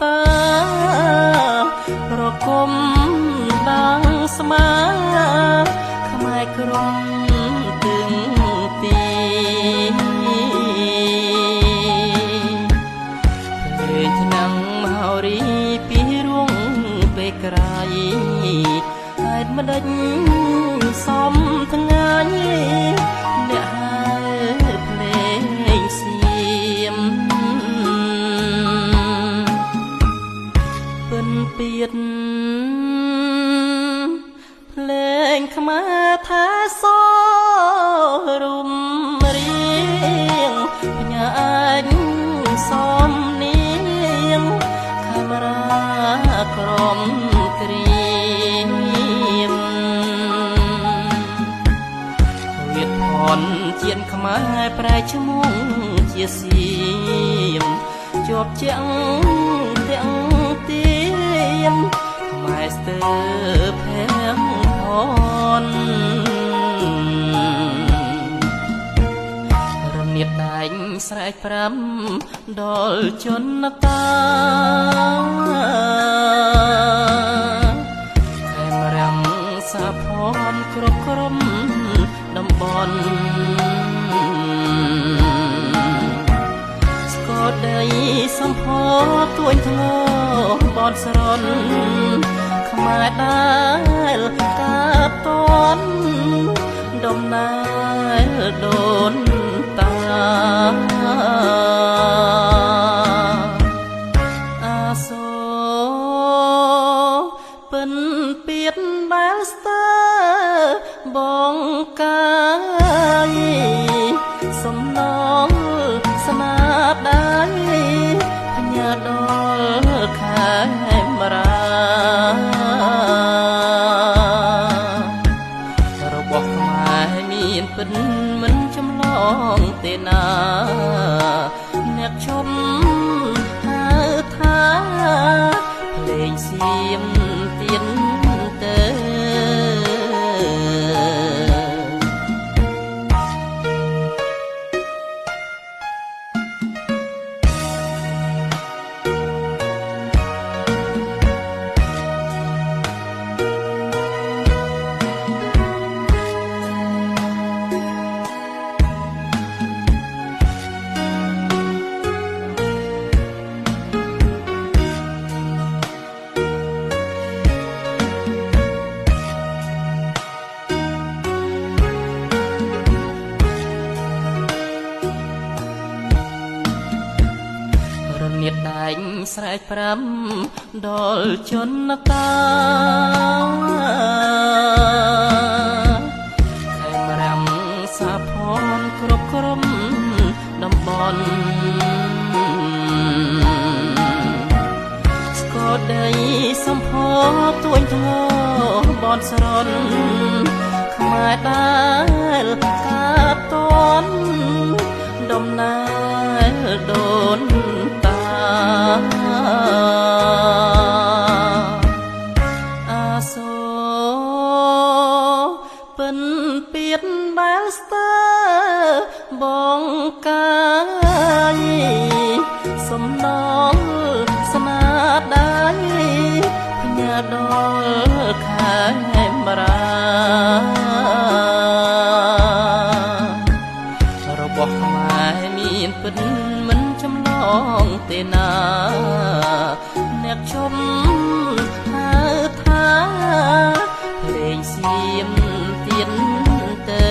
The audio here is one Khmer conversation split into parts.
តាប្រគំដាងស្មាខ្មែរក្រុងទឹងទីលេងឆ្នាំងមហោរីពីរួងពេលក្រៃហេតុម្ដេចសំថ្ងៃអ្នកហើភ្លេងសៀមពិនពៀតភ្លេងខ្មែរថាសរុំរៀងផ្ញើអាចសំនៀងកាមេរ៉ាក្រមគ្រៀមវាផនជាតិខ្មែរប្រែឈ្មោះជាសៀមជាប់ជាងទាំងទៀនខ្មែរស្ទើរផែងផនរមៀតដែងស្រែកប្រាំដល់ជនតាខេមរាំងសាផនគ្រប់ក្រុមតំបន់ស្គរដីសំផទួញធ្ងបនស្រន់ខ្មែរដែលកាបតនដំណើរដូនតាអាសូពិនពៀតដែលស្ទើបងកាយសំណងស្នាដៃភញាដល់ខែមរារបស់ខ្មែរមានពិនមិនចម្លងទេណាអ្នកឈប់ហៅថាភ្លេងសៀមទៀនទៅ នាតដែងស្រែកប្រាំដល់ជនតាខេមរាំងសាផនគ្រប់ក្រុមតំបន់ស្គរដីសំផទួញធ្ងបនស្រន់ខ្មែរដែលកាបតនដំណើរដូនតាអាសូពិនពៀតដែលស្ទើបងកាយសំណងស្នាដៃភញាដល់ខែមរារបស់ខ្មែរមានពិនមិនចម្លងទេណាអ្នកឈប់ហៅថាភ្លេងសៀមទៀនទៅ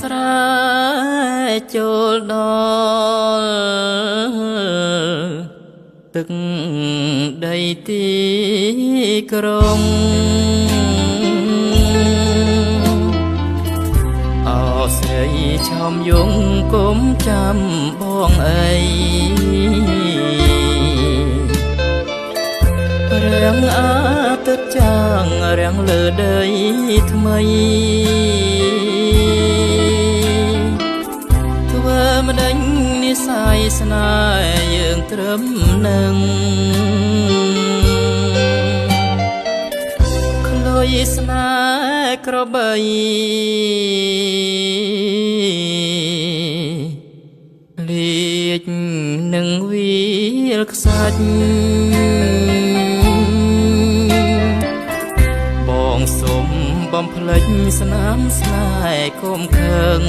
ស្រែចូលដល់ទឹកដីទីក្រុងអោ ស្រីឆោមយងគុំចាំបងអីរាំងអាទិត្យចាំងរាំងលើដីថ្មីធ្វើម្ដេចនិស័យស្នេហ៍យើងត្រឹមនឹងខ្លុយស្នេហ៍ក្របីលៀចនឹងវាលខ្សាច់បងសុំបំភ្លេចស្នាមស្នេហ៍កុំខឹង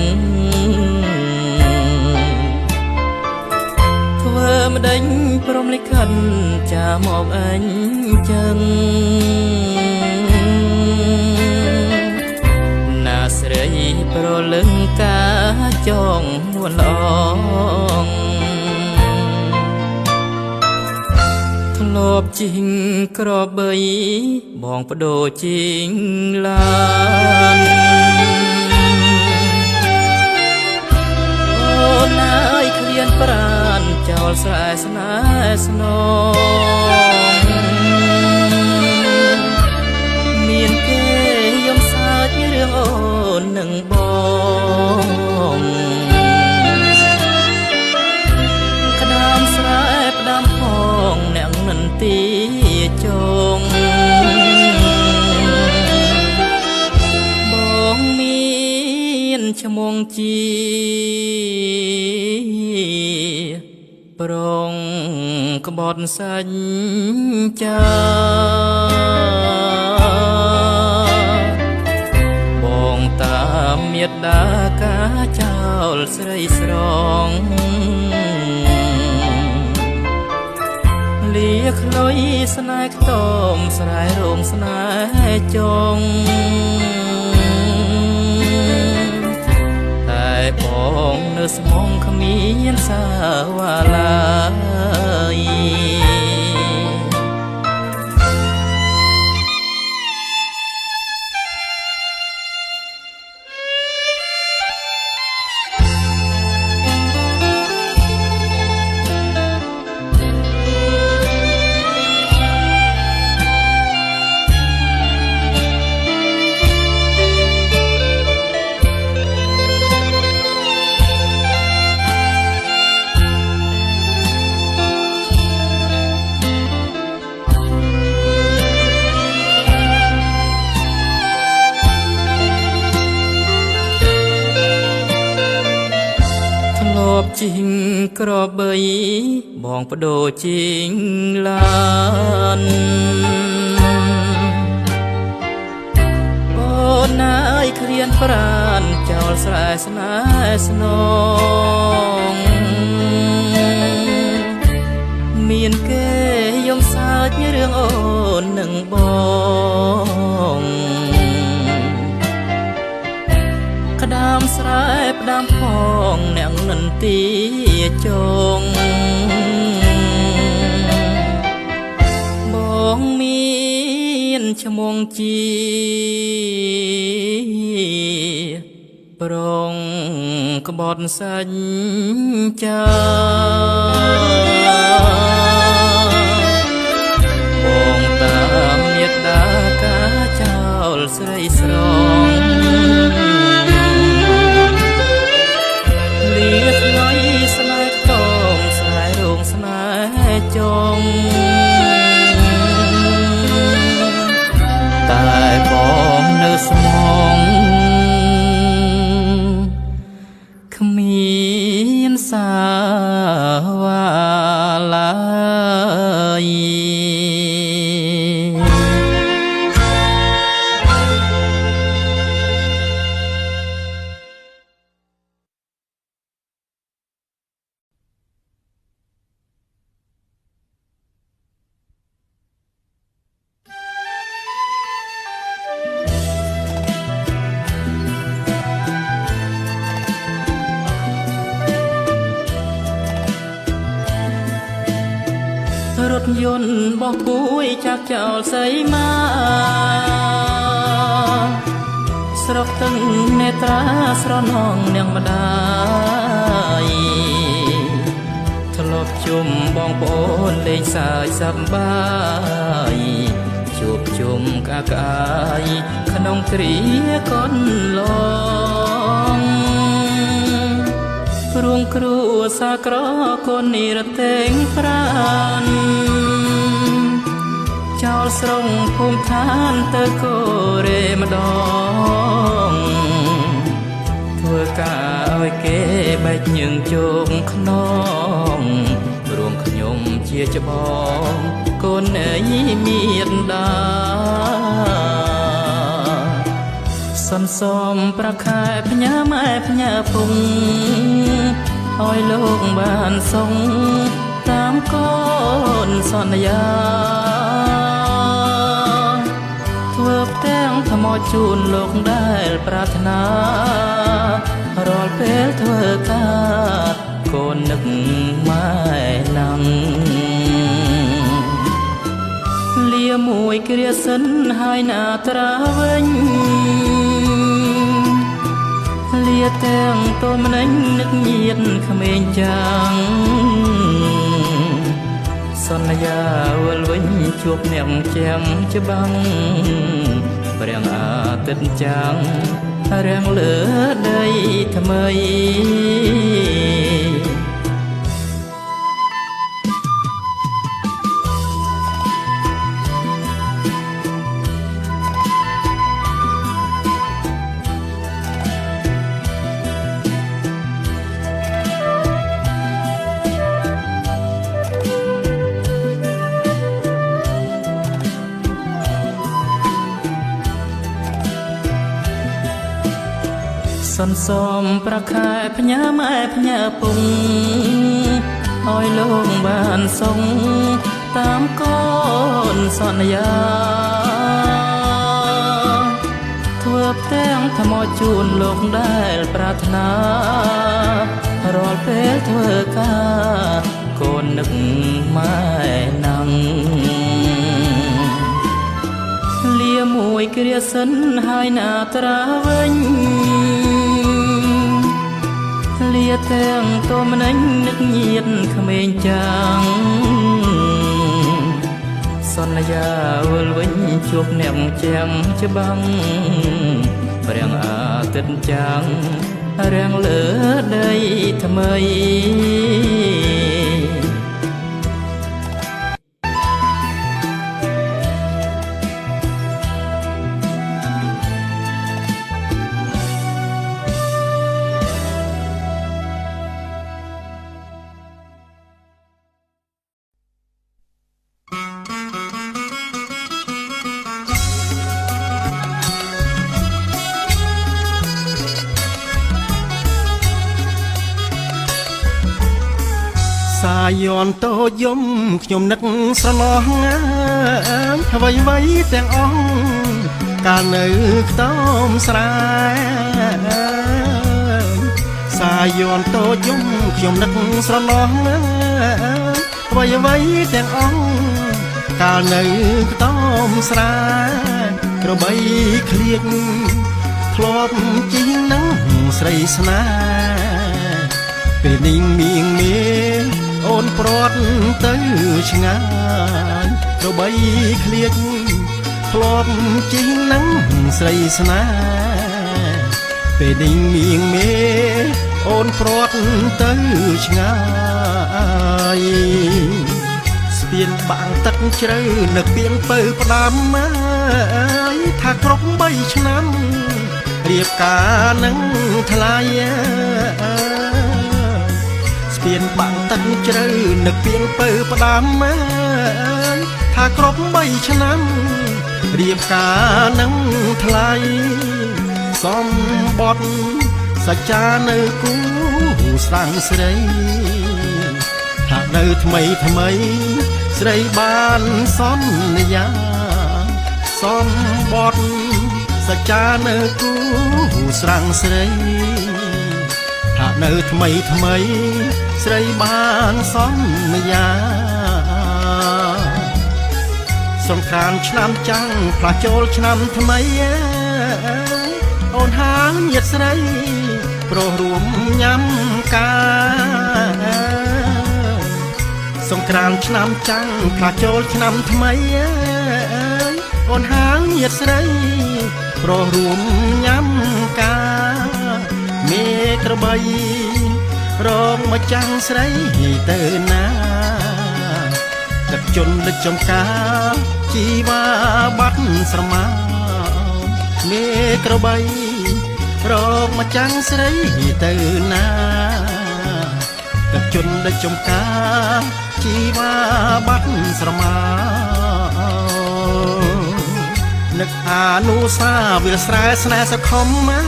ធ្វើម្ដេចព្រមលិខិតចាមកអញចឹងណាស្រីប្រលឹងការចងនួនល្អងធ្លាប់ជីងក្របីបងបដូរជីងឡានអូនអើយឃ្លានប្រានចោលស្រែស្នេហ៍ស្នងមានគេយំសើចរឿងអូននឹងបងក្ដាមស្រែផ្ដាំផងអ្នកនិនទីចងបងមានឈ្មោះជាប្រងក្បត់សាច់ចាបងតាមមេត្តាការចោលស្រីស្រងលាខ្លុយស្នេហ៍ខ្ទមស្រែរោងស្នេហ៍ចងតែបងនៅស្មងគ្មានសាវ៉ាឡើយជីងក្របីបងបដូរជីងឡានអូនអើយឃ្លានប្រានចោលស្រែស្នេហ៍ស្នងមានគេយំសើចរឿងអូននឹងបងក្ដាមស្រែផ្ដាំផងអ្នកនិនទីចងបងមានឈ្មោះជាប្រងក្បត់សាច់ចាបងតាមមេត្តាការចោលស្រីស្រងលាខ្លុយស្នេហ៍ខ្ទមស្រែរោងស្នេហ៍ចងតែបងនៅស្មងគ្មានសាវ៉ាឡើយ រថយន្តបោះគួយចាក់ចោលសីមាស ស្រុកទឹងនេត្រាស្រនងនាងម្ដាយធ្លាប់ជុំបងប្អូនលេងសើចសប្បាយជួបជុំកាកាយក្នុងគ្រាកូនឡងរួងគ្រួសារក្រកូននិរតេងប្រានចោលស្រងភូមិឋានទៅកូរ៉េម្ដងធ្វើការឲ្យគេបែកញើងជោងខ្នងរួមខ្ញុំជាច្បងកូនអីមានដាសន្សំប្រខែផ្ញើម៉ែផ្ញើពុងឲ្យលោកបានសងតាមកូនសន្យាធ្វើផ្ទាំងថ្មជូនលោកដែលប្រាថ្នារាល់ពេលធ្វើការកូននឹកម៉ែណាំលាមួយគ្រាសិនហើយណាត្រាវិញលាទាំងតូនម្នេញនឹកញៀនក្មេងចាំងសន្យាវិលវិញជួបអ្នកចាំច្បាំងព្រះអាទិត្យចាំងរាំងលើដីថ្មីសន្សំប្រខែផ្ញើម៉ែផ្ញើពុងឲ្យលោកបានសងតាមកូនសន្យាធ្វើផ្ទាំងថ្មជូនលោកដែលប្រាថ្នារាល់ពេលធ្វើការកូននឹកម៉ែណាំងលាមួយគ្រាសិនហើយណាត្រាវិញលាទាំងតូនម្នេញនឹកញៀនក្មេងចាំងសន្យាវិលវិញជួបអ្នកចាំច្បាំងព្រះអាទិត្យចាំងរាំងលើដីថ្មីសាយ័ន្តតូចយំខ្ញុំនឹកស្រឡងអ្វីទាំងអស់កាលនៅខ្ទមស្រែសាយ័ន្តតូចយំខ្ញុំនឹកស្រឡងអ្វីទាំងអស់កាលនៅខ្ទមស្រែក្របីឃ្លៀកធ្លាប់ជីងនឹងស្រីស្នេហ៍ពេលនាងមៀងមេអូនព្រាត់ទៅឆ្ងាយក្របីឃ្លៀកធ្លាប់ជីងនឹងស្រីស្នេហ៍ពេលនាងមៀងមេអូនព្រាត់ទៅឆ្ងាយស្ពានបាំងទឹកជ្រៅនៅពីងពៅផ្ដាំថាគ្រប់3ឆ្នាំរៀបការនឹងថ្លៃស្ពានបាំងទឹកជ្រៅនៅពីងពៅផ្ដាំថាគ្រប់3ឆ្នាំរៀបការនឹងថ្លៃសំបត់សច្ចានៅគូស្រាំងស្រីថានៅថ្មីស្រីបានសន្យាសំបត់សច្ចានៅគូស្រាំងស្រីថានៅថ្មីស្រីបានសន្យាសង្គ្រាមឆ្នាំចាំងផ្លាស់ចូលឆ្នាំថ្មីអូន នហាញាតស្រីប្រុសរួមញ៉ាំការសង្គ្រាមឆ្នាំចាំងផ្លាស់ចូលឆ្នាំថ្មីអូនហាញាតស្រីប្រុសរួមញ៉ាំការមេក្របីរងមកចាំងស្រីទៅណាទឹកជន់ដឹកចំការជីវ៉ាបាត់ស្រមោមេក្របីរកមកចាំងស្រីទៅណាទឹកជន់ដឹកចំការជីវ៉ាបាត់ស្រមោនឹកអានុសាវិលស្រែស្នេហ៍សខំអើ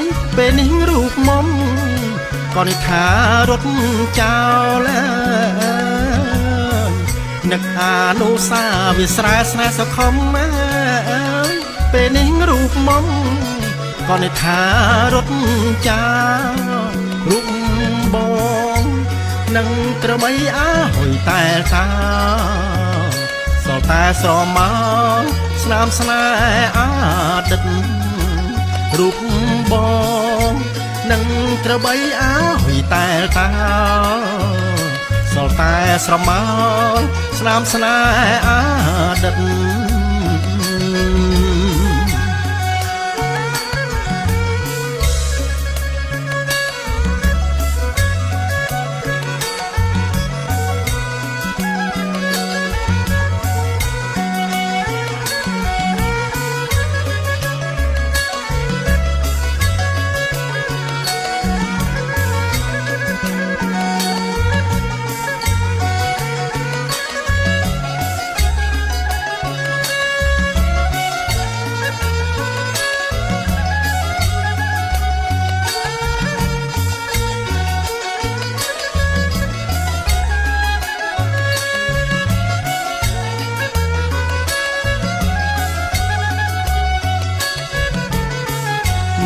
យពេលនេះរូបមុំក៏និថារត់ចោលនឹកអានុសាវិស្រែស្នេហ៍សខំអើយពេលនេះរូបមុំក៏និថារត់ចោលរូបបងនឹងក្របីអាហុយតែតាសល់តែស្រមោលស្នាមស្នេហ៍អាដិតរូបបងនឹងក្របីអាហុយតែតាសល់តែស្រមោលស្នាមស្នេហ៍អាដិត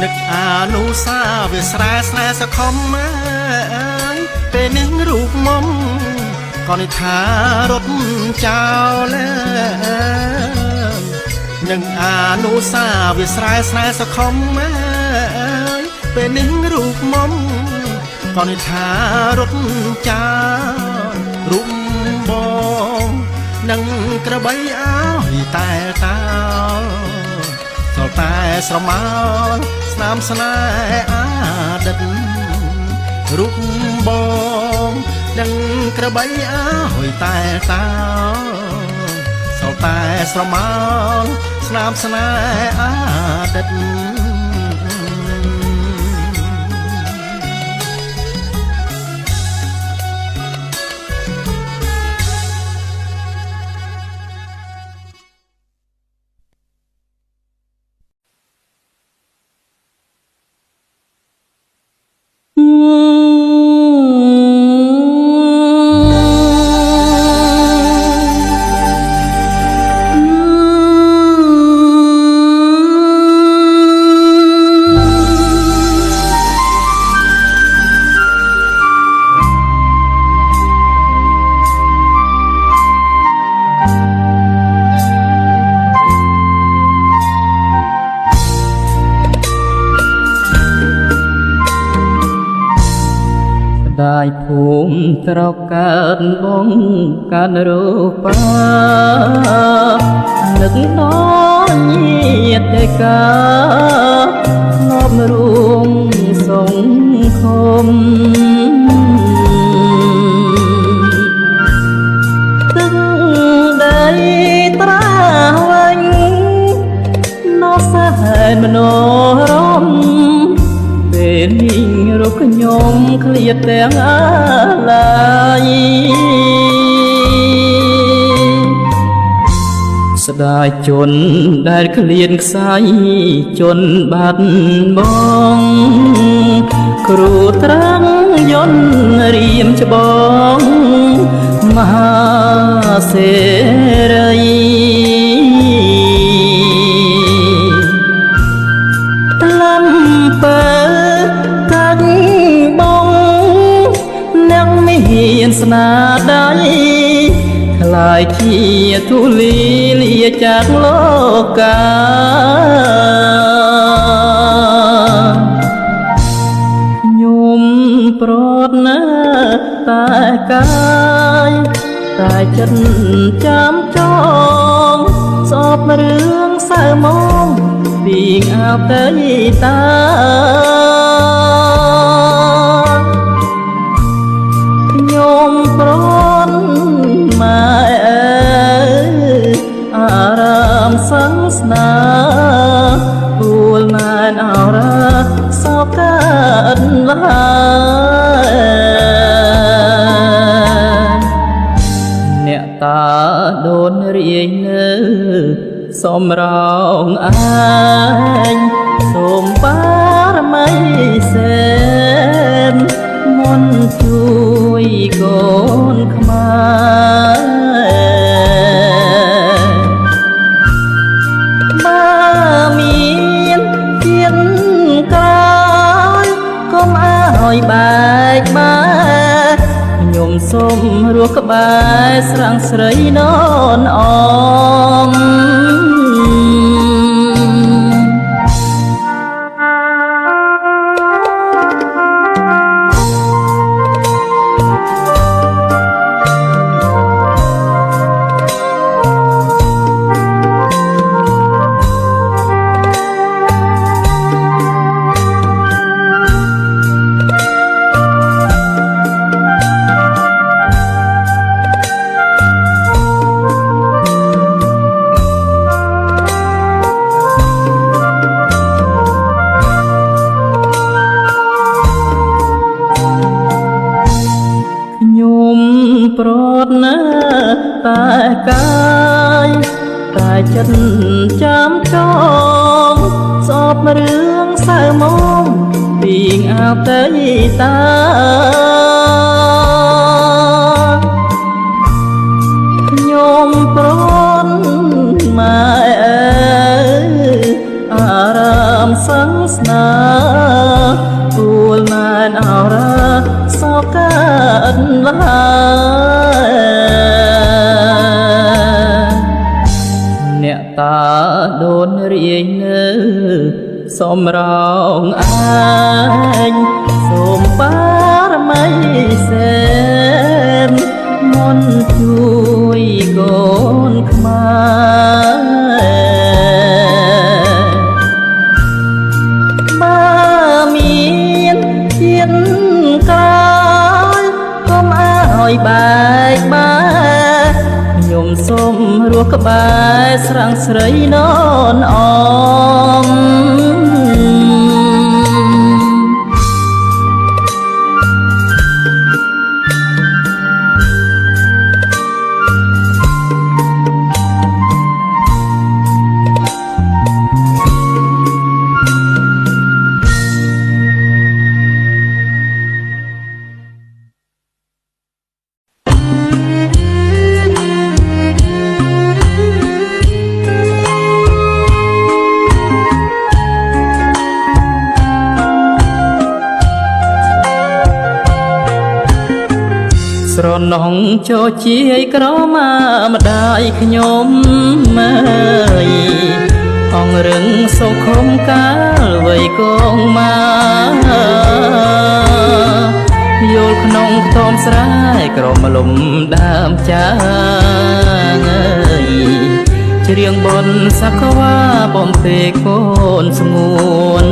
នឹកអានុសាវាស្រែស្នេហ៍សខំអើយពេលនេះរូបមុំក៏និថារត់ចោលនឹងអានុសាវាស្រែស្នេហ៍សខំអើយពេលនេះរូបមុំក៏និថារត់ចោលរូបបងនឹងក្របីអើយតែតាសល់តែស្រមោលស្នាមស្នេហ៍អាដិតរូបបងនឹងក្របីអើយតែតាសល់តែស្រមោលស្នាមស្នេហ៍អាដិតได้ภูมิตรการบงการรูปานึกน้อยเยียดได้กานอบรวมสงคมตึงได้ตราวันนอกสหายมโนรมពេលនេះរកខ្ញុំឃ្លាតទាំងអាឡាយស្ដាយជន់ដែលឃ្លានខ្សាយជន់បាត់បងគ្រូត្រាំងយន់រៀមច្បងមហាសេរីថ្លំពើមានស្នាដៃខ្លាយជាទូលីលាจากโลកា ប្រត់ណាតែកាយតែចិត្តចាំចងសពរឿងសៅមកពីងអើទៅតាខ្ញុំប្រន់ម៉ែអើអារាមសង្ស្នាពូលណែនអរសោកកើតឡើយអ្នកតាដូនរាយនៅសំរងអញសូមបារមីសេនមន្តជួយកូនខ្មែរបើមានទៀតក្រោយកុំឲ្យបែកបាក់ខ្ញុំសូមរស់ក្បែរស្រាំងស្រីននអមប្រត់ណាតែកាយតែចិត្តចាំចងសពរឿងសៅមកពីងអើទៅតាខ្ញុំប្រន់ម៉ែអើអារាមសង្ស្នាពូលណែនអរសោកកើតឡើយអ្នកតាដូនរាយនៅសំរងអញសូមបារមីសេនមន្តជួយកូនខ្មែរបើមានទៀតក្រោយកុំឲ្យបែកបាក់ខ្ញុំសូមរស់ក្បែរស្រាំងស្រីននអមស្រណងចូលជាយក្រមាម្ដាយខ្ញុំមើយអងរឹងសុខុមកាលវ័យកងមកយល់ក្នុងខ្ទមស្រែក្រមលំដើមចាងអើយច្រៀងបនសក្វាបំពេកូនស្ងួន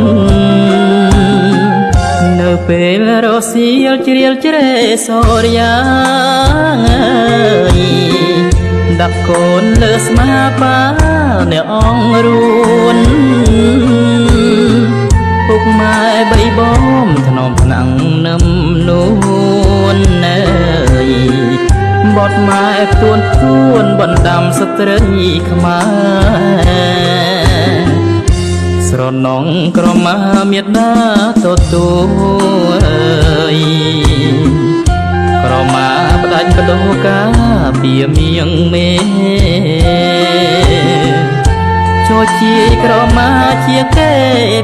នៅពេលរសៀលជ្រៀលជ្រែសូរយ៉ាងអើយដាក់កូនលើស្មាបាអ្នកអងរួនពុកម៉ែបីបំថ្នមថ្នាំងនឹមនួនអើយបត់ម៉ែទួនបណ្ដាំស្ត្រីខ្មែរស្រណងក្រមាមេដាទទួលអើយក្រមាផ្ដាច់បដូរកាពីមៀងមេចូលជាក្រមាជាគេ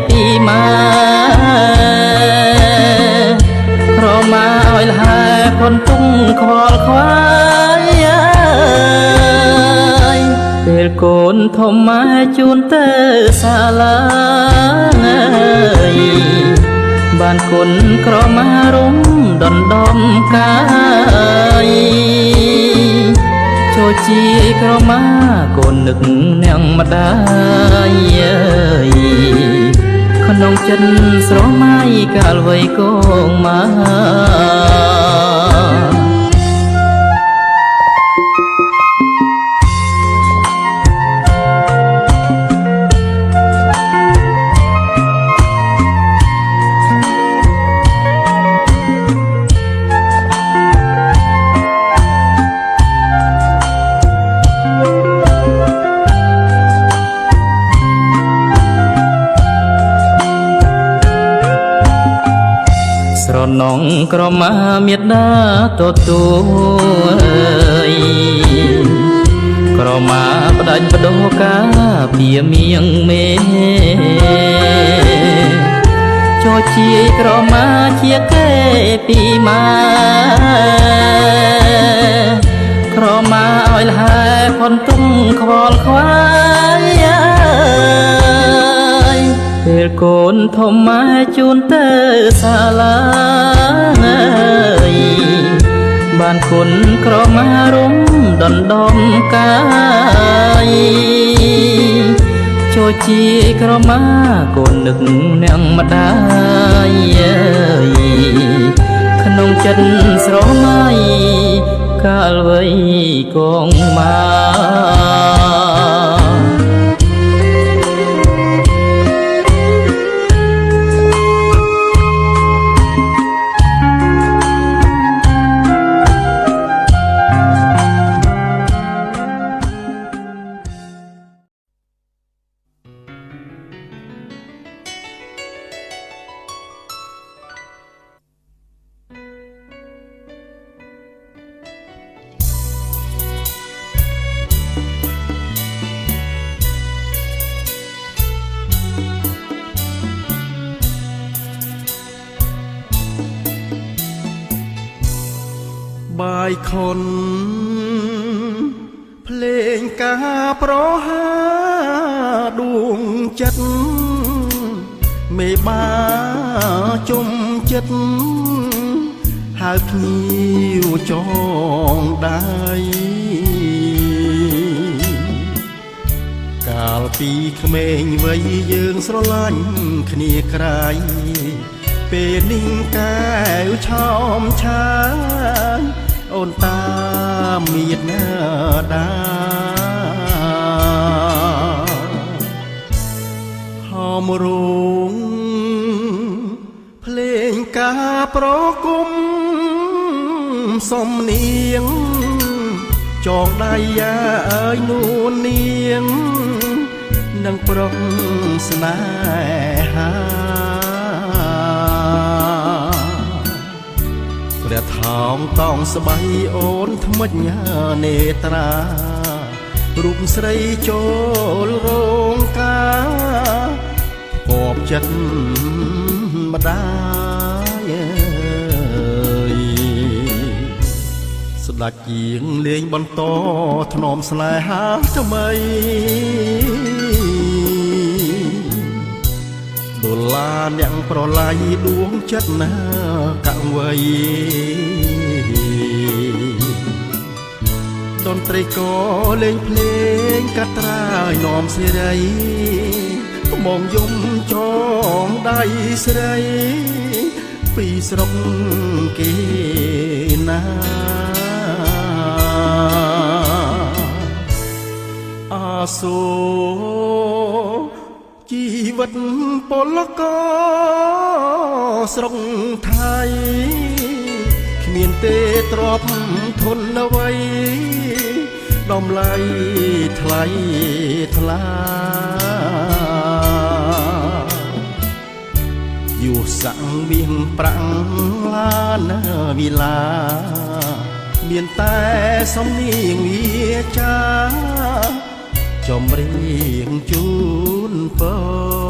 ពីម៉ែក្រមាឲ្យលហើផុនទុំខ្វល់ខ្វាយពេលកូនធំម៉ែជូនទៅសាលា បានគុណក្រមារុំដណ្ដំកាយចូលជាក្រមាកូននឹកនាងម្ដាយក្នុងចិត្តស្រមៃកាលវ័យកងមកស្រណងក្រមាមេដាទទួលក្រមាផ្ដាច់បដោកាពីមៀងមេចូលជាក្រមាជាកេពីម៉ាក្រមាឲ្យលហែផុនទុំខ្វល់ខ្វាយពេលកូនធំម៉ែជូនទៅសាលាបានគុណក្រមារុំដណ្ដំកាយចូលជាក្រមាកូននឹកនាងម្ដាយក្នុងចិត្តស្រមៃកាលវ័យកងមកបាយខុនភ្លេងការប្រហាដួងចិត្តមេបាជុំចិត្តហៅភ្ញៀវចងដៃកាលពីក្មេងវ័យយើងស្រឡាញ់គ្នាក្រៃពេលនេះកែវឆោមឆាយអូនតាមមៀតណាដាហមរងភ្លេងការប្រគុំសំនៀងចងដៃយ៉ាអើយនួននាងនឹងប្រុងស្នេហាព្រះថោងតោងស្បៃអូនថ្មិចនេត្រារូបស្រីចូលរោងការគប់ចិត្តម្ដាយស្ដេចជាងលេងបន្តធ្នមស្នេហាថ្មីដុល្លារអ្នកប្រឡាយដួងចិត្តណាកវ័យតន្ត្រីក៏លេងភ្លេងកាត្រាយនាំសេរីមកយំចងដៃស្រីពីស្រុកគេណាអាសូរជីវិតពលករស្រុកថៃគ្មានទេទ្រព្យធនអ្វីដំឡៃថ្លៃថ្លាយុស័ងវៀងប្រាំងឡានវិឡាមានតែសំនៀងវាចាចម្រៀងជូនពរ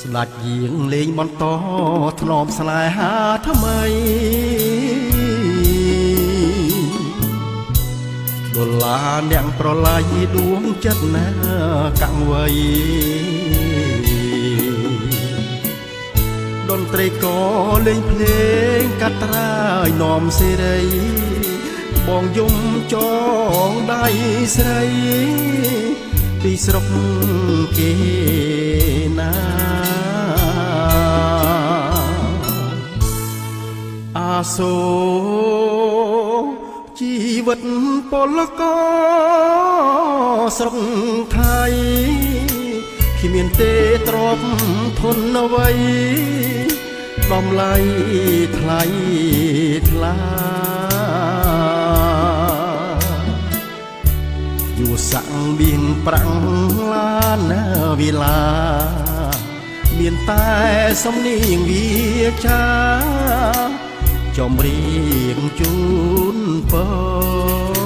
ស្លាច់យាងលេងបន្តធ្នមស្នេហាថ្មីដុល្លារអ្នកប្រឡាយដួងចិត្តណាកាំងវៃតន្ត្រីក៏លេងភ្លេងកាត់ត្រាយនាំសេរីបងយំចងដៃស្រីពីស្រុកគេណាអាសូជីវិតពលករស្រុកไทยគ្មានទេទ្រពធនអ្វីដំឡៃថ្លៃថ្លាយូសាំងបៀងប្រាំងឡានវិឡាមានតែសំនៀងវាចាចំរៀងជូនពរ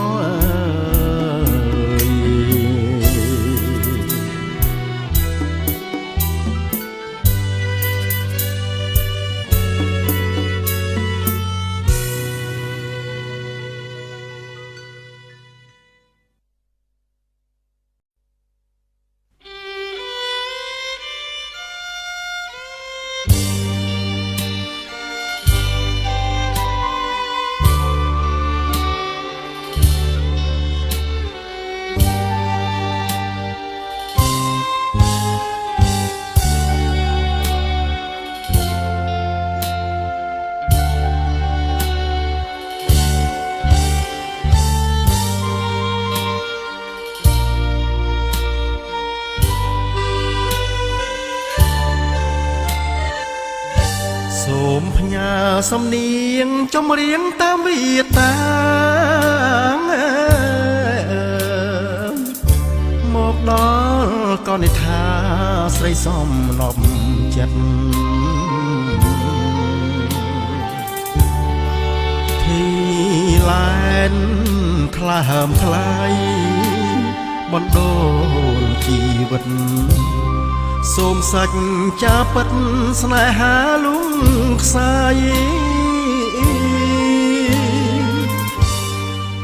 សូមផ្ញើសំនៀងចម្រៀងតាមវាតាមកដល់កនិដ្ឋាស្រីសំណប់ចិត្តទីឡែនថ្លើមថ្លៃបណ្ដូលជីវិតសូមសាច់ចាពិតស្នេហាលំខ្សាយ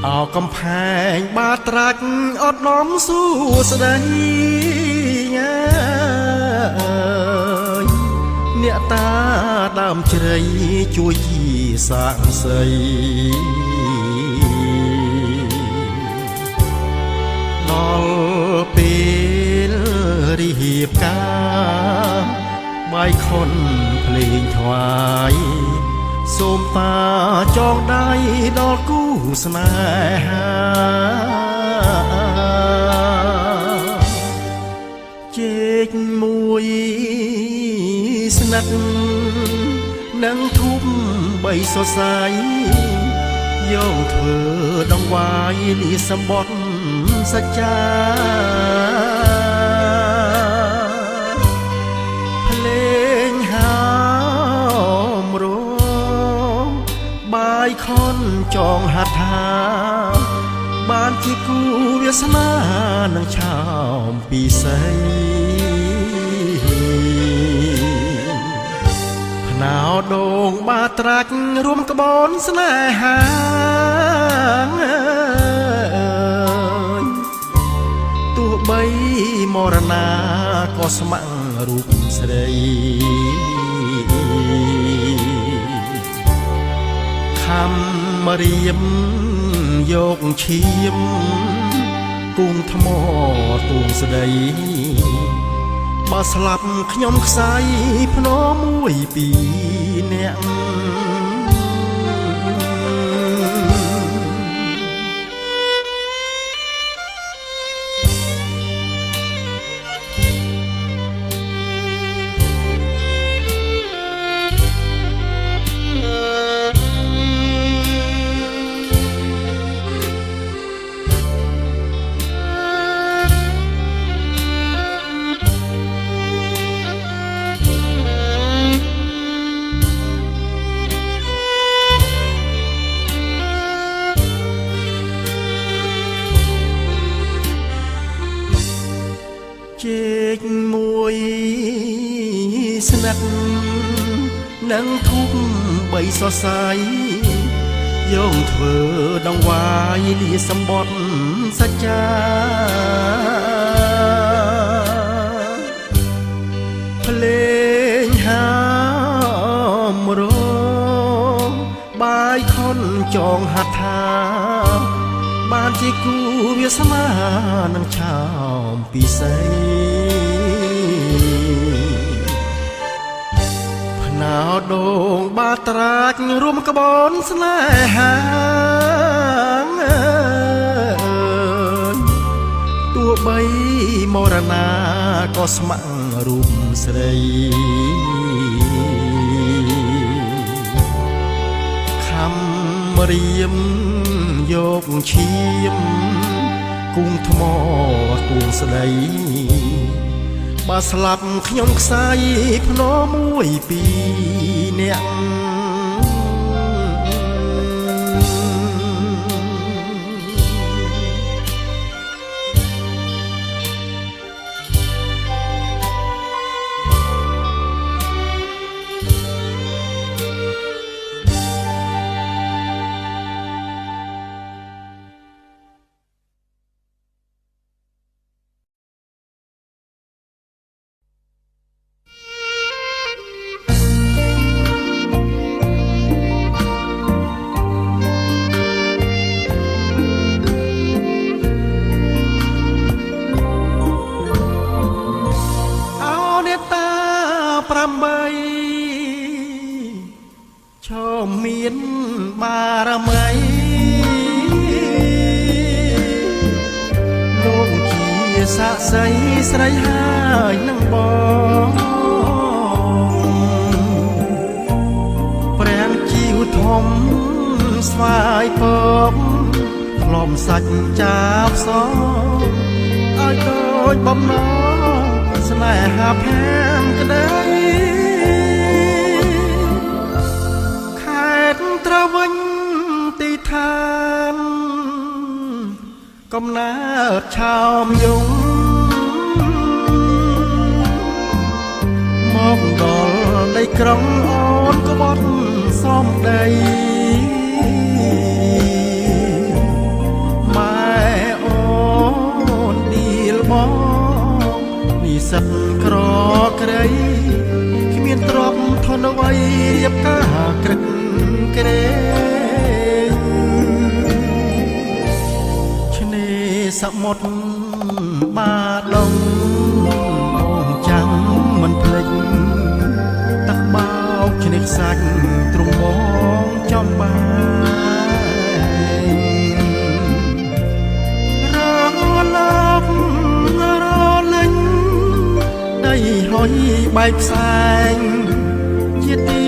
អោកំផែងបាត្រាច់អត់នាំសួស្ដីអ្នកតាដើមជ្រៃជួយជាសាងសីដល់ពេលរៀបការបាយខុនភ្លេងថ្វាយសូមតាចងដៃដល់គូស្នេហាជែកមួយស្និទ្ធនឹងធុំបីសរសៃយកធ្វើដងវាយលាសម្បត្តិសច្ចាភ្លេងហើមរងបាយខុនចងហត្ថាបានជាគូវាសនានឹងឆោមពីស័យភ្នោដងបាត្រាច់រួមក្បូនស្នេហាទោះបីមរណាក៏ស្ម័គ្ររូបស្រីខំរៀបយកឈាមគង់ថ្មទួងស្ដីបើស្លាប់ខ្ញុំខ្សែភ្នំមួយពីរនាក់ជែកមួយ ស្និទ្ធនឹងធុកបីសរសៃយកធ្វើដងវាយលាសម្បត្តិសច្ចាភ្លេងហាមរងបាយខុនចងហត្ថាបានជាគូវាសនានឹងឆោមពិសីភ្នោដងបាត្រាចរួមក្បនស្នេហាទោះបីមរណាក៏ស្ម័គ្ររូបស្រីខំរៀមយកឈាមគង់ថ្មទួងស្ដីបើស្លាប់ខ្ញុំខ្សាយភ្នំមួយពីរនាក់ឈមមានបារមីលោកជាសាក្សីស្រីហើយនឹងបងព្រះជីវធំស្វាយពកក្លំសាច់ចាប់សងឲ្យដូចបំណងស្នេហាផានក្ដីត្រវិញទីឋានកំណើតឆោមយងមកដល់ដីក្រុងអូនក្បត់សំដីម៉ែអូនឌីលបងនិសិតក្រក្រៃគ្មានទ្រព្យធនអ្វីរៀបការក្រឹកក្រែងឆ្នេរសមុទ្របាដងបងចាំមិនភ្លេចទឹកបោកឆ្នេរខ្សាច់ទ្រង់មកចំបាយរលករលេងដីហុយបែកផ្សែងជាទី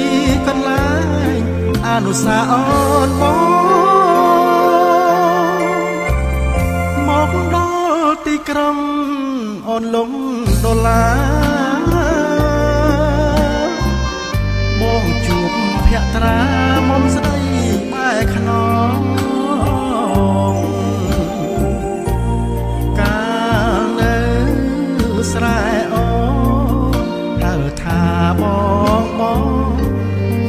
កន្លែងអនុសាអូនមកដល់ទីក្រុងអូនលងដុល្លារបងជួបភក្ត្រាមុំស្ដីបែកខ្នងកាលនៅស្រែអូនហៅថាបង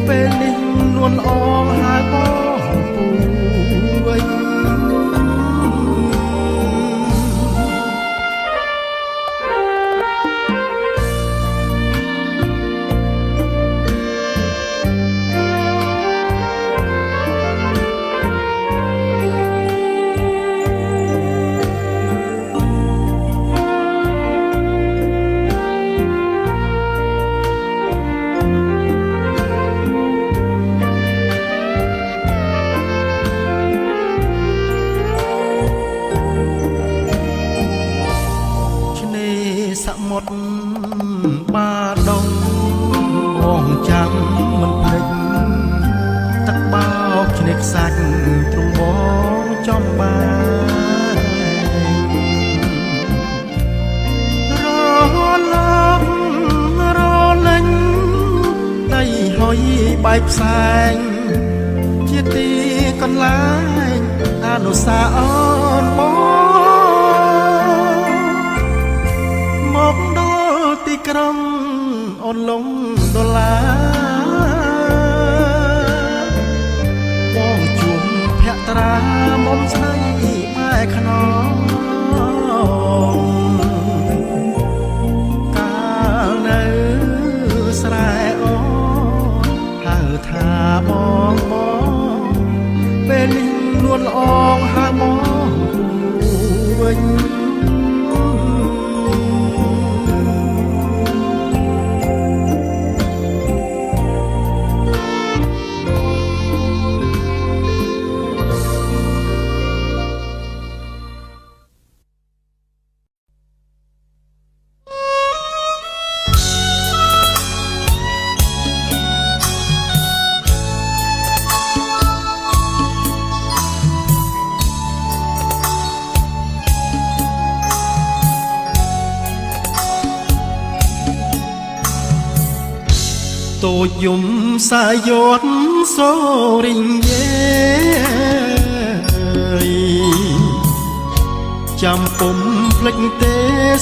ពេលនេះនួនអងហើយបងពូវិញសមុទ្របាដងបងចាំមិនភ្លេចទឹកបោកឆ្នេរខ្សាច់ទ្រង់បងចំបាយរលលេងដីហុយបែកផ្សែងជាទីកន្លែងអនុសាអូនមកដល់ទីក្រុងអូនល លងដុល្លារបងជួបភក្ត្រាមុំស្នេហ៍បែកខ្នងកាលនៅស្រែអូនហៅថាបងពេលនេះលួនល្អងហៅមកវិញ តូចយំសាយត់សូរិញយេចាំពុំភ្លេចទេ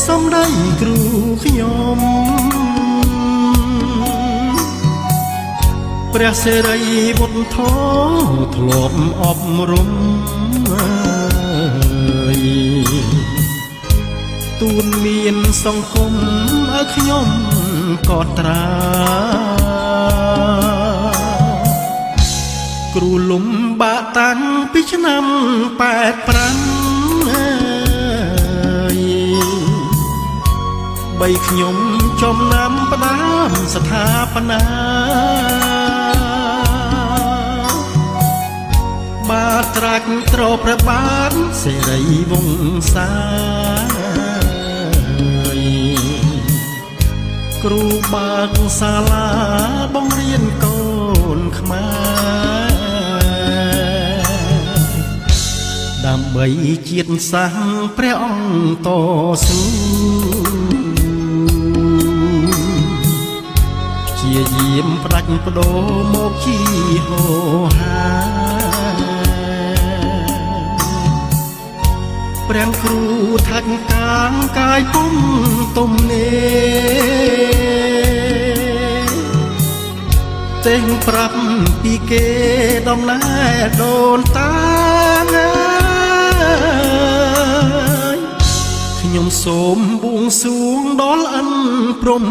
សំដីគ្រូខ្ញុំព្រះសិរីវុទ្ធធម៌ធ្លាប់អប់រំទូនមានសង្គមឲ្យខ្ញុំកត់ត្រាគ្រូលំបាក់តាំងពីឆ្នាំ85បីខ្ញុំចំណាំផ្ដាំស្ថាបនាបាទត្រាច់ត្រព្រះបាទសិរីវង្សាគ្រូបើកសាលាបង្រៀនកូនខ្មែរដើម្បីជាតិសាសន៍ព្រះអង្គតស៊ូជាយាមផ្ដាច់បដូរមកជីហោហាព្រះគ្រូថាច់កាងកាយពុំទុំនេចេញប្រាប់ពីគេដំណើរដូនតាខ្ញុំសូមបួងសួងដល់អិនព្រំ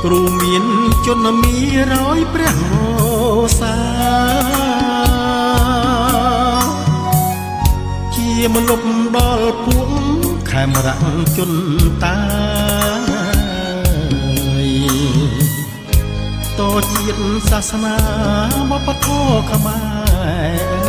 គ្រូមានជនមានរយព្រះរសាជាមលុបដល់ពួកខេមរៈជនតាតជាតិសាសនាវប្បធម៌ខ្មែរ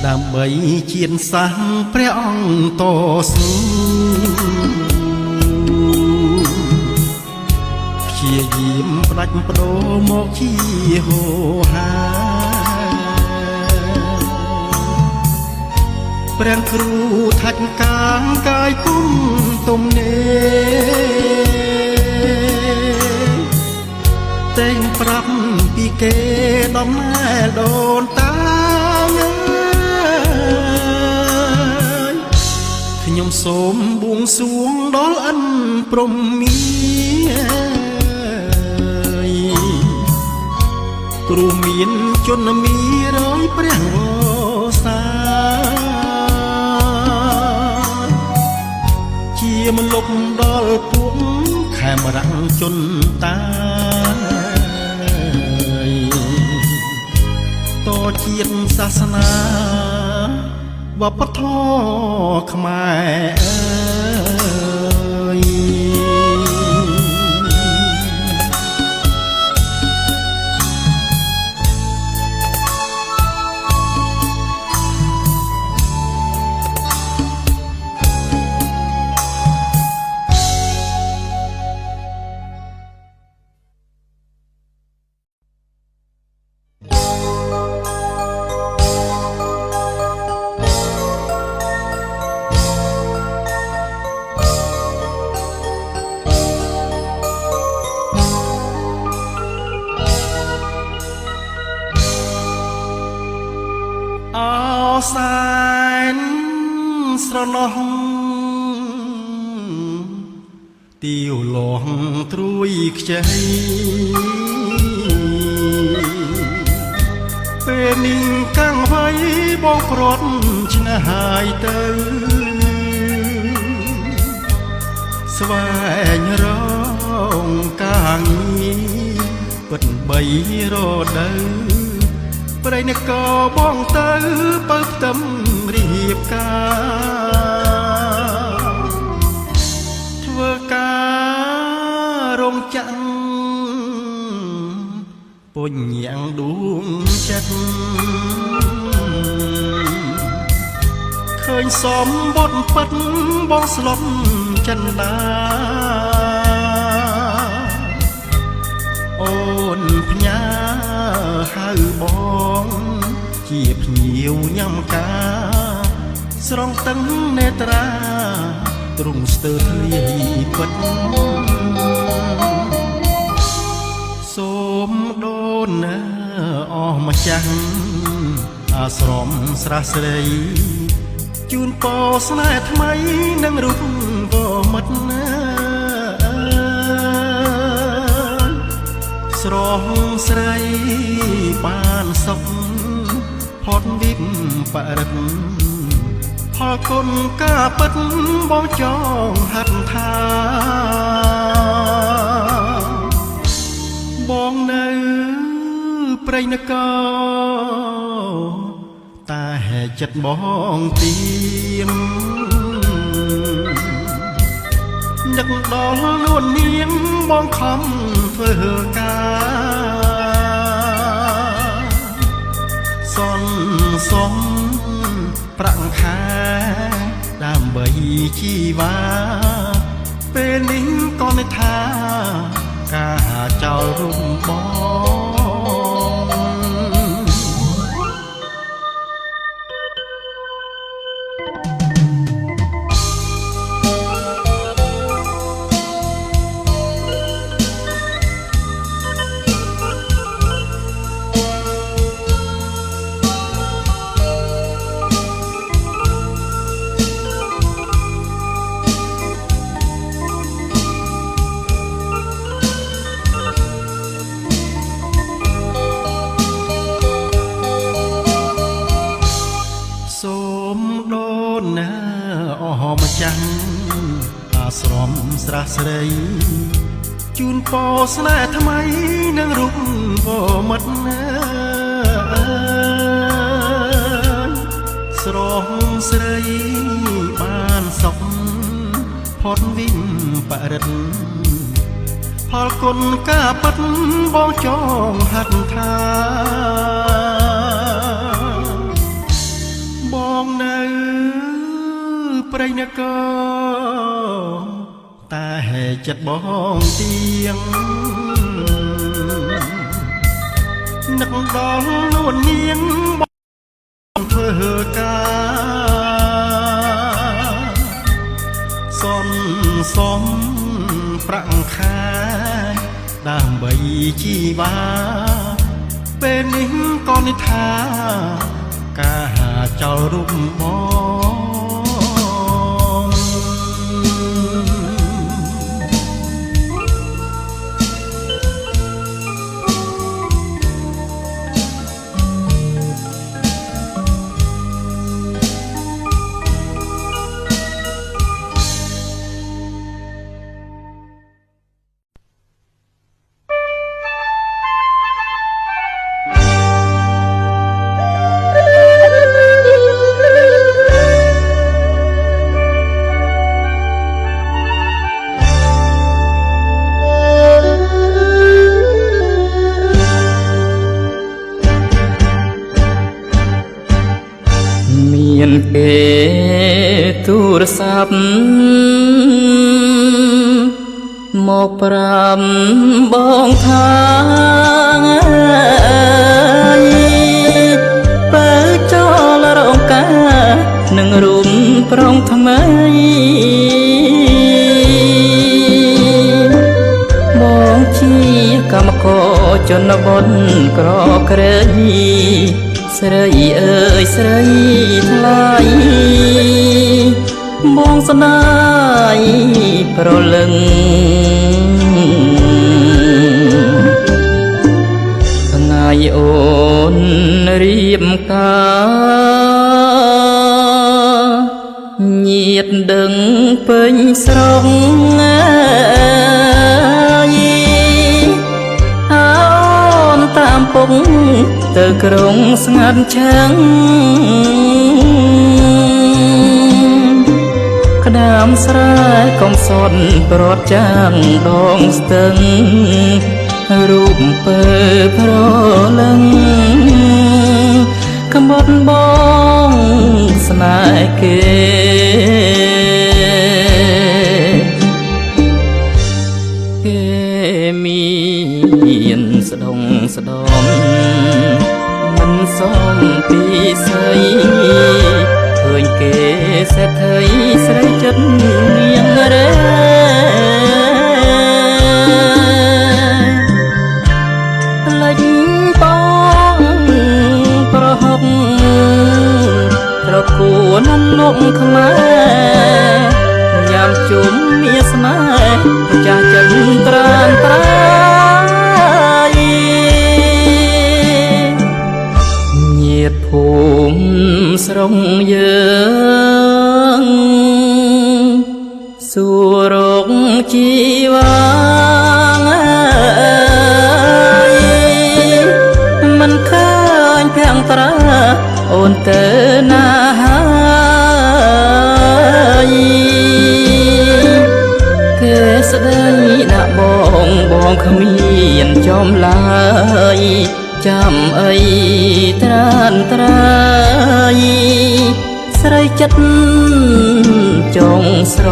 ដើម្បីជាតិសាសន៍ព្រះអង្គតស៊ូព្យាយាមផ្ដាច់បដូរមកជាហោហាព្រះគ្រូថាច់កាងកាយគុំទុំនេតែងប្រាប់ពីគេដំណើរដូនតាខ្ញុំសូមបួងសួងដល់អិនព្រំគ្រូមានជនមានរយព្រះវសាជាមលុបដល់ពួកខេមរៈជនតាតជាតិសាសនាវប្បធម៌ខ្មែរ សែនស្រណោះទាវលាស់ត្រួយខ្ចីពេលនេះកាំងໄວបងព្រាត់ឆ្ងាយទៅស្វែងរកការងារពិតបីរដូវប្រៃនគរបងទៅបើផ្ទឹមរៀបការធ្វើការរងចាំពុញយ៉ាងដួងចិត្តឃើញសំបុតពិតបងស្លុតចិនដាអូនផ្ញើហៅបងជាភ្ញៀវញ៉ាំការស្រង់តឹងនេត្រាទ្រង់ស្ទើរធ្លាយពិតសូមដូនអស់ម្ចាស់អាស្រមស្រះស្រីជូនពរស្នេហ៍ថ្មីនឹងរូបវមិត្តស្រស់ស្រីបានសុខផុតវិបរិតផលគុណការពិតបងចងហាត់ថាបងនៅព្រៃនគរតែចិត្តបងទៀមនឹកដល់នួននាងបងខំធ្វើការសន្សំប្រាក់ខែដើម្បីជីវ៉ាពេលនេះក៏មិនថាការចោលរំបងម្ចាស់អាស្រមស្រះស្រីជូនពរស្នេហ៍ថ្មីនឹងរូបវមិត្តស្រស់ស្រីបានសុខផុតវិបរិតផលគុណការពិតបងចងហាត់ថាបងនៅព្រៃនគរតែចិត្តបងទៀងនឹកដល់នួននាងបងធ្វើការសន្សំប្រាក់ខែដើម្បីជីវ៉ាពេលនេះក៏និថាការចោលរូបបងទូរស័ព្ទមកប្រាប់បងថាបើចោលរោងការនឹងរួមប្រងថ្មីបងជាកម្មករជនបទក្រក្រៃ ស្រីអើយស្រីថ្លៃបងស្ដាយប្រលឹងថ្ងៃអូនរៀបការញាតដឹងពេញស្រុងតាមពុកទៅក្រុងស្ងាត់ឆឹងក្ដាមស្រែកំសត់ប្រត់ចាងដងស្ទឹងរូបពើប្រលឹងកំបត់បងស្នេហ៍គេមានស្ដងស្ដំមិនសមពីស្អីឃើញគេសេដ្ឋីស្រីចិត្តនាងរ៉េលិចបងប្រហុកត្រកួននំនំខ្មែរញ៉ាំជុំមានស្នេហ៍ម្ចាស់ចិត្តត្រានត្រាញាតិភូមិស្រុងយើងសួររកជីវាមិនឃើញភាំងត្រាអូនទៅណាហើយគេស្ដីដាក់បងគ្មានចំឡើយចាំអីត្រានត្រាយស្រីចិត្តចងស្រ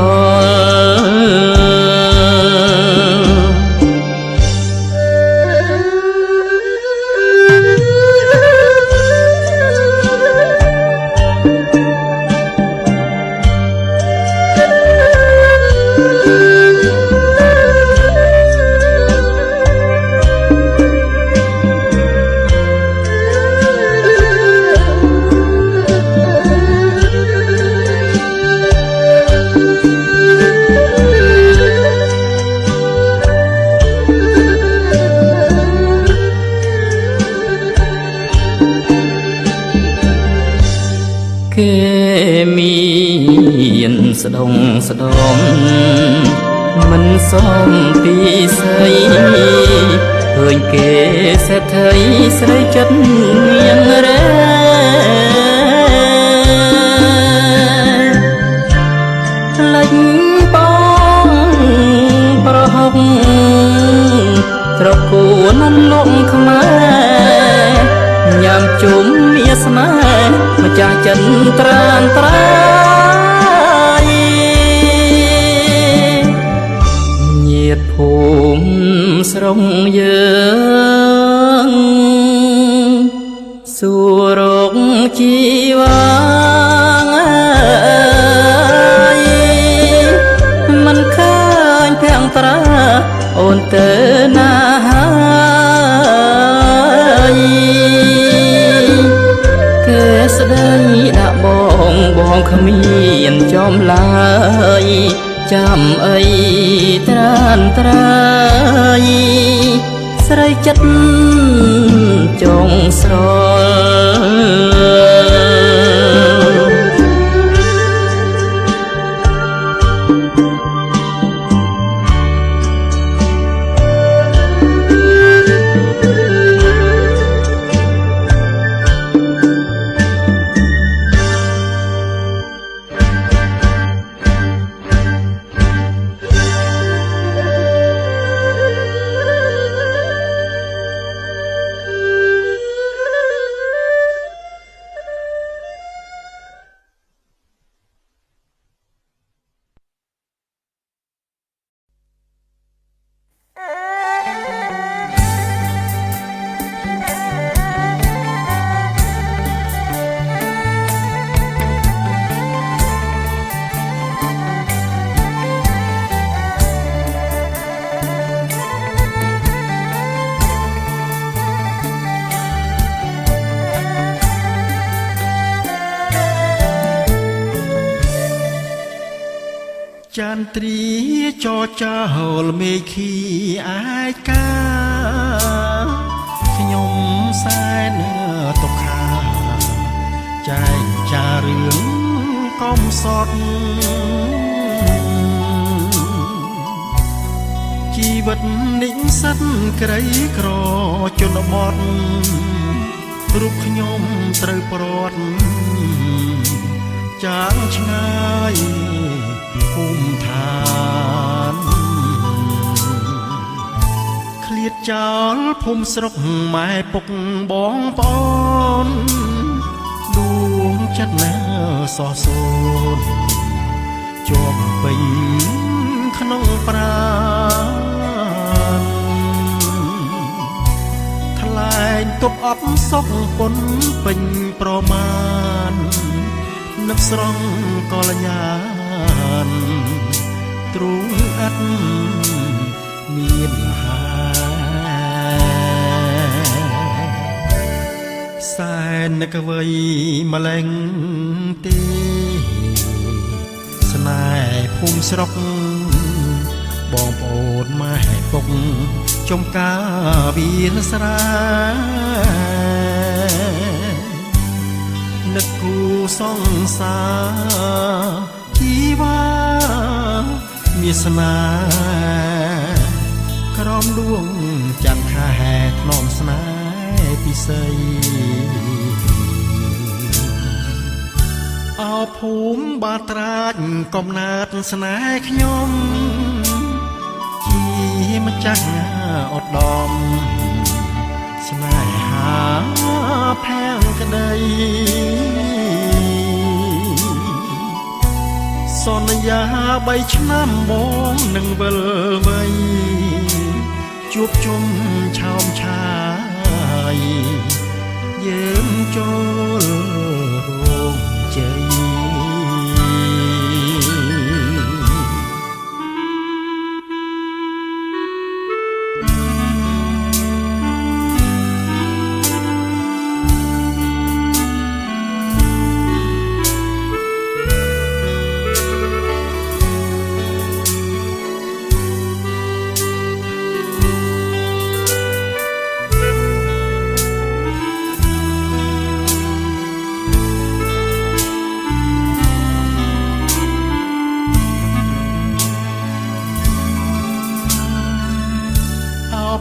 គេមានស្ដងស្ដំមិនសមពីស្អីឃើញគេសេដ្ឋីស្រីចិត្តនាងរ៉េលិចបងប្រហុកត្រកួននំនំខ្មែរញ៉ាំជុំមានស្នេហ៍ម្ចាស់ចិត្តត្រានត្រាយញាតិភូមិស្រុងយើងសួររកជីវាមិនឃើញភាំងត្រាអូនទៅណាហើយគេស្ដីដាក់បងគ្មានចំឡើយចាំអីត្រានត្រាយស្រីចិត្តចងស្រ ចានទ្រីចរចោលមេឃីអាយកាខ្ញុំសែនទុកខាចែងចារឿងកំសត់ជីវិតនិស្សិតក្រីក្រជនបទរូបខ្ញុំត្រូវប្រត់ចាងឆ្ងាយភូមិឋានឃ្លាតចោលភូមិស្រុកម៉ែពុកបងប្អូនដួងចិត្តណាសោះសូនជាប់ពេញក្នុងប្រាណថ្លែងទប់អប់សុខពុនពេញប្រមាណនឹកស្រង់កលញ្ញាណទ្រូងអត់មានហាសែននឹកអ្វីម្លេងទេស្នេហ៍ភូមិស្រុកបងប្អូនម៉ែពុកចំការវាស្រានឹកគូសង្សារជីវ៉ាមានស្នេហ៍ក្រំដួងចាំខែថ្នមស្នេហ៍ពិសីអោភូមិបាត្រាចកំណើតស្នេហ៍ខ្ញុំជាម្ចាស់ឧត្តមស្នេហាផាំងក្ដីសន្យា3ឆ្នាំបងនឹងវិលវ័យជួបជុំឆោមឆាយយើងចូលរោងជ័យ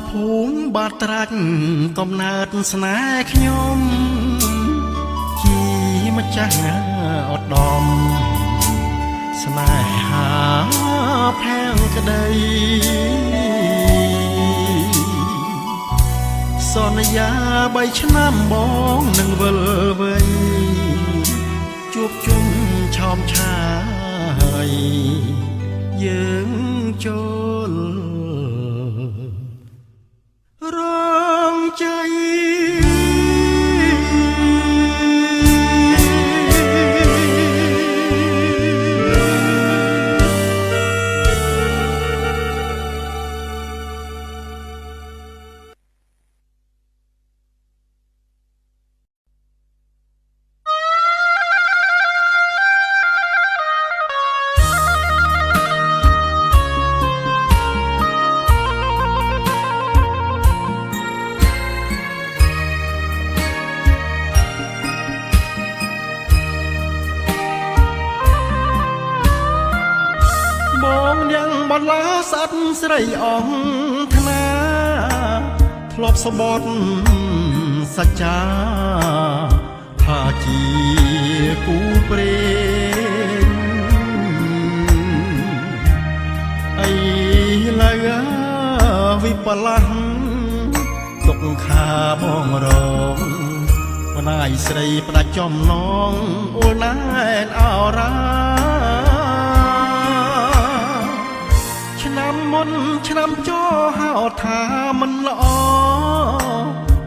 ភូមិបាត្រាច់កំណើតស្នេហ៍ខ្ញុំជាម្ចាស់ឧត្តមស្នេហាផាំងក្ដីសន្យា3ឆ្នាំបងនឹងវិលវ័យជួបជុំឆោមឆាយយើងចូលរងใจយ៉ាងបន្លាស្អិតស្រីអង្គថ្នាធ្លាប់សបត់សច្ចាថាជាគូព្រេងអីឡើយវិបលាស់ទុកខាបងរងម្នាយស្រីផ្ដាច់ចំណងអូនណែនអរ៉ាឆ្នាំមុនឆ្នាំចោហៅថាមិនល្អ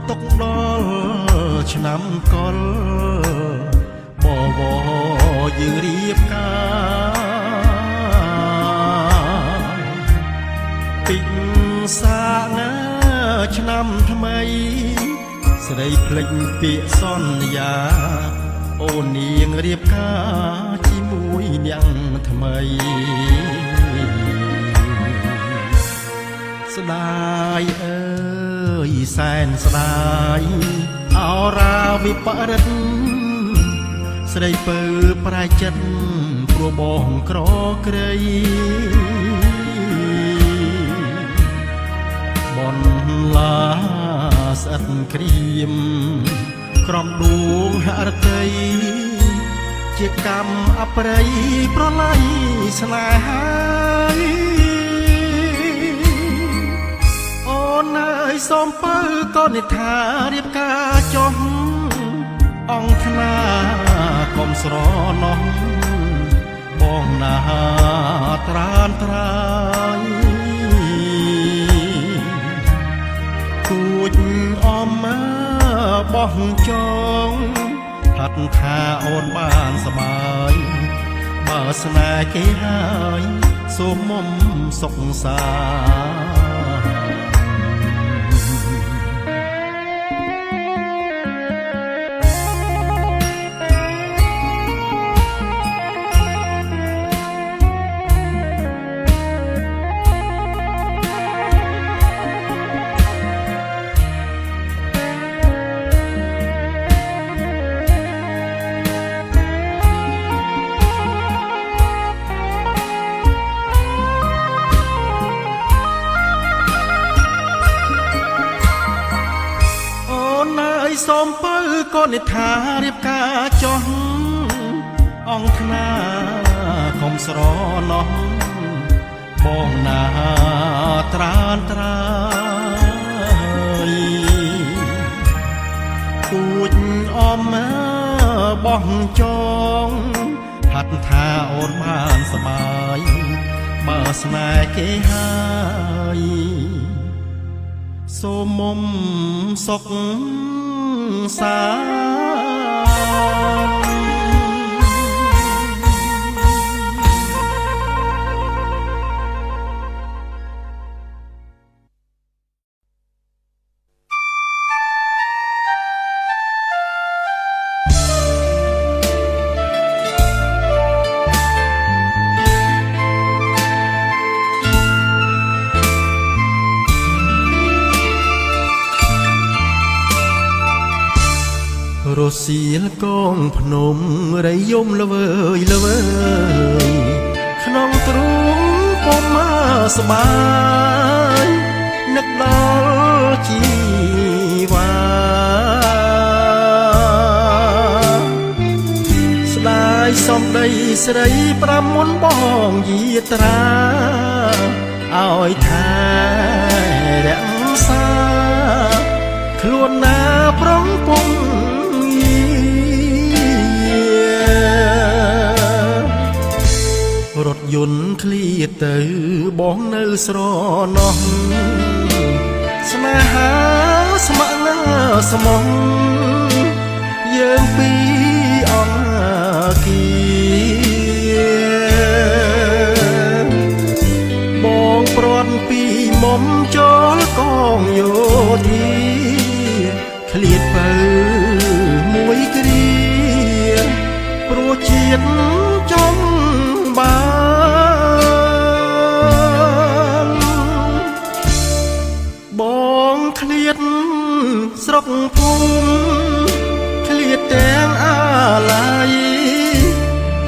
ទុកដល់ឆ្នាំកលបវយើងរៀបការពិសាណាឆ្នាំថ្មីស្រីភ្លេចពាក្យសន្យាអូននាងរៀបការជាមួយ នាងថ្មីស្ដាយអើយសែនស្ដាយអរាវិបរិតស្រីពើប្រែចិត្តព្រោះបងក្រក្រៃបនឡាស្អិតក្រៀមក្រំដួងហរតីជាកម្មអប្រ័យប្រឡ័យស្នេហាអូនអើយសូមពៅក៏និថារៀបការចុះអង្គថ្នាកុំស្រណោះបងណាត្រានត្រាយគួចអមមើបោះចងហាត់ថាអូនបានសបាយបើស្នេហ៍គេហើយសូមមុំសុខសាសូមពៅក៏និថារៀបការចុះអង្គថ្នាកុំស្រណោះបងណាត្រានត្រាយគួចអមមើបោះចងហាត់ថាអូនបានសបាយបើស្នេហ៍គេហើយសូមមុំសុខសា រសៀលកងភ្នំរយំល្វើយល្វើយក្នុងទ្រូងពុំមកស្បាយនឹកដល់ជីវ៉ាស្ដាយសំដីស្រីប្រាំមុនបងយាត្រាឲ្យថែរក្សាខ្លួនណាប្រងពងរថយន្តឃ្លាទៅបងនៅស្រណោះស្នេហាស្ម័គ្រណាស្មោះយើងពីរអង្គបងព្រាត់ពីមុំចូលកងយោធាឃ្លាតទៅមួយគ្រាព្រោះជាតិចង់បានបងឃ្លាតស្រុកភូមិឃ្លាតទាំងអាឡ័យ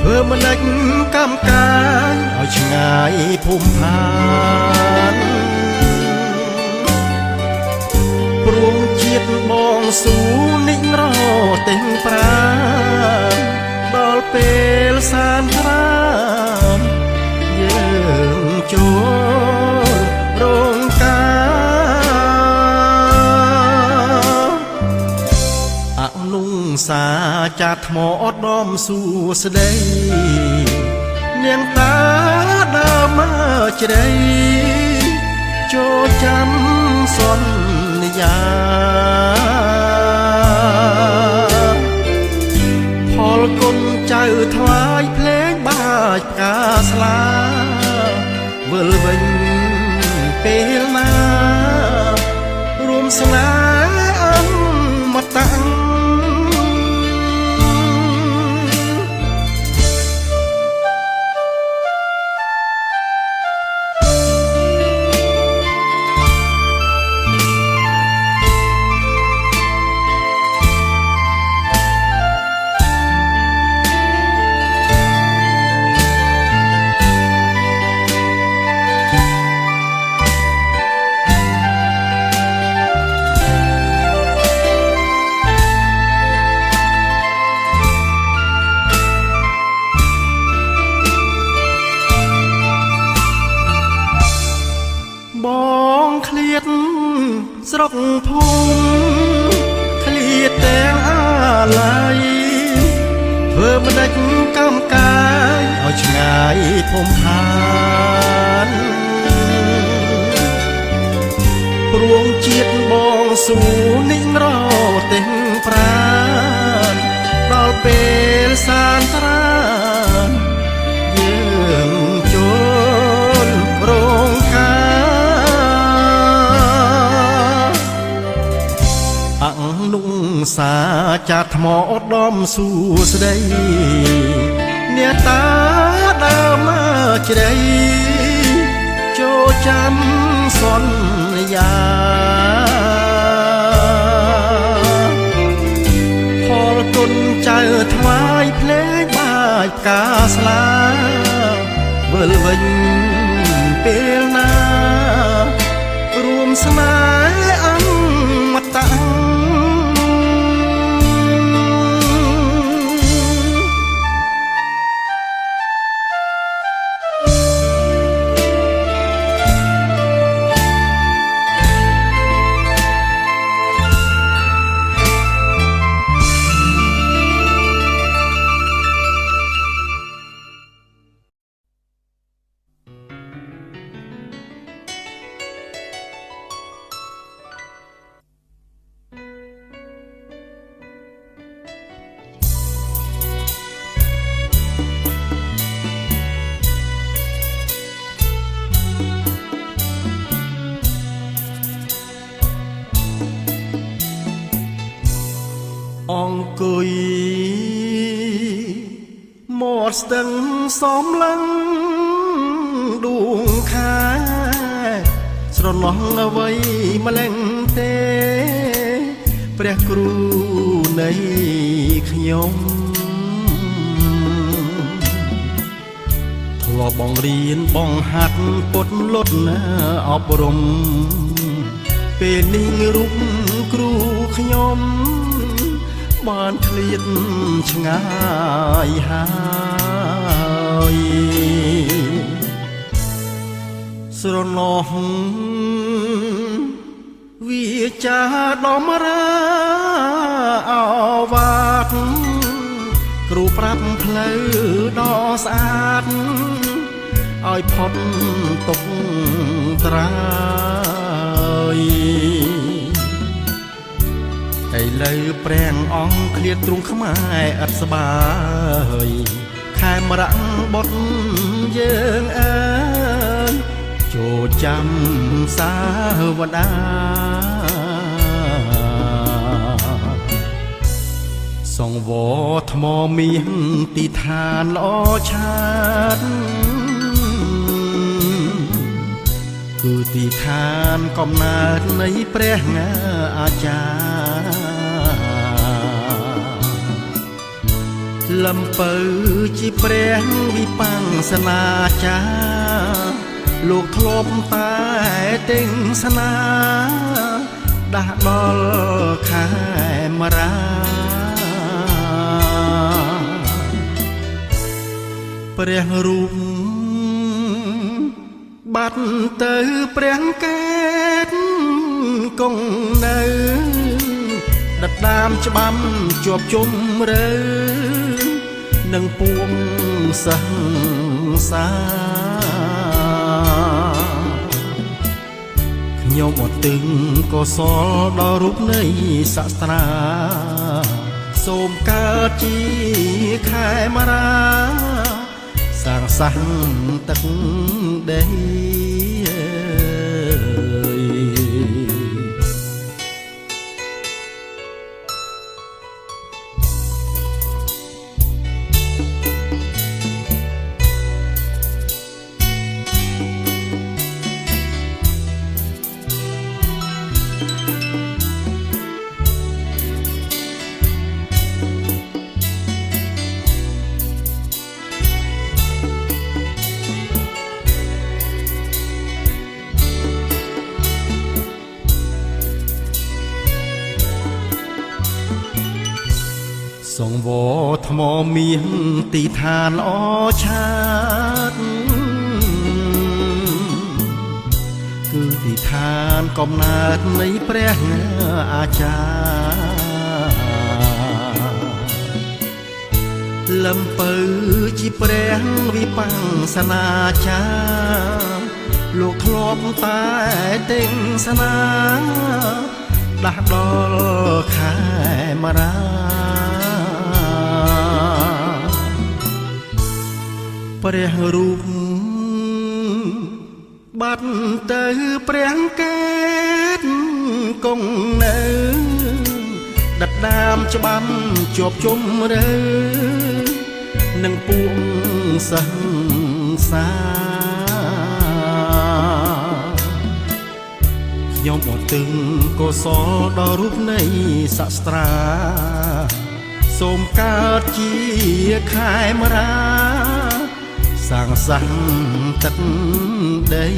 ធ្វើមិនដេចកម្មការឲ្យឆ្ងាយភូមិឋានព្រមជាតិបងស៊ូនិចរទាំងប្រាណដល់ពេលសានត្រាមយើងចូលរោងការអនុសាចាថ្មអត់ដំសួស្ដីនាងតាដើមមកជ្រៃចូលចាំសន្យាផលគុណចៅថ្វាយភ្លេងបាច់ផ្កាស្លាវិលវិញពេលណារួមស្នេហ៍អមតៈ មិនដេចកំកាយឲ្យឆ្ងាយធំខានព្រោងជាតិបងស៊ូนิ่งរទេងប្រានដល់ពេលសានត្រានយើងចូលរងការអង្គនុងសាចាថ្មអត់ដំសួស្ដីអ្នកតាដើមមកជ្រៃចូលចាំសន្យាផលគុណចៅថ្វាយភ្លេងបាចកាស្លាវិលវិញពេលណារួមស្នេហ៍អមតៈអង្គុយមកស្ទឹងសំឡឹងដួងខែស្រណោះអ្វីម្លេងទេព្រះគ្រូនៃខ្ញុំធ្លាប់បងរៀនបងហាត់ពុតលត់អប់រំពេលនេះរូបគ្រូខ្ញុំបានឃ្លាតឆ្ងាយហើយស្រណោះវាចាដំរាអវាតគ្រូប្រាប់ផ្លូវដ៏ស្អាតឲ្យផុតទុកត្រាយឥឡូវព្រះអង្គឃ្លាតទ្រង់ខ្មែរឥតស្បាយខែមរៈបុត្រយើងអើយចូលចាំសាវតាសង្វរថ្មមាសទីឋានល្អឆាតគឺទីឋានកំណើតនៃព្រះអាចារ្យលំពៅជាព្រះវិបស្សនាចារ្យលោកធ្លាប់តែទិញស្នាដាស់ដល់ខែមរាព្រះរូបបាត់ទៅព្រះកែតគង់នៅដដាមច្បាំជាប់ជុំរើនឹងពួងសង្សារខ្ញុំអត់ទឹងក៏សល់ដល់រូបនៃសាស្ត្រាសូមកើតជាខែមរាសាងសង់ទឹកដីសង្វរថ្មមាសទីឋានល្អឆាតគឺទីឋានកំណើតនៃព្រះអាចារ្យ លំពៅជាព្រះវិបស្សនាចាលោកធ្លាប់តែទិញស្នាដាស់ដល់ខែមរាព្រះរូបបាត់ទៅព្រះកេតគង់នៅដដាមច្បាំជាប់ជុំរើនឹងពួងសង្សារខ្ញុំអត់ទឹងកុសលដល់រូបនៃសាស្ត្រាសូមកើតជាខែមរាសាងសង់ទឹកដី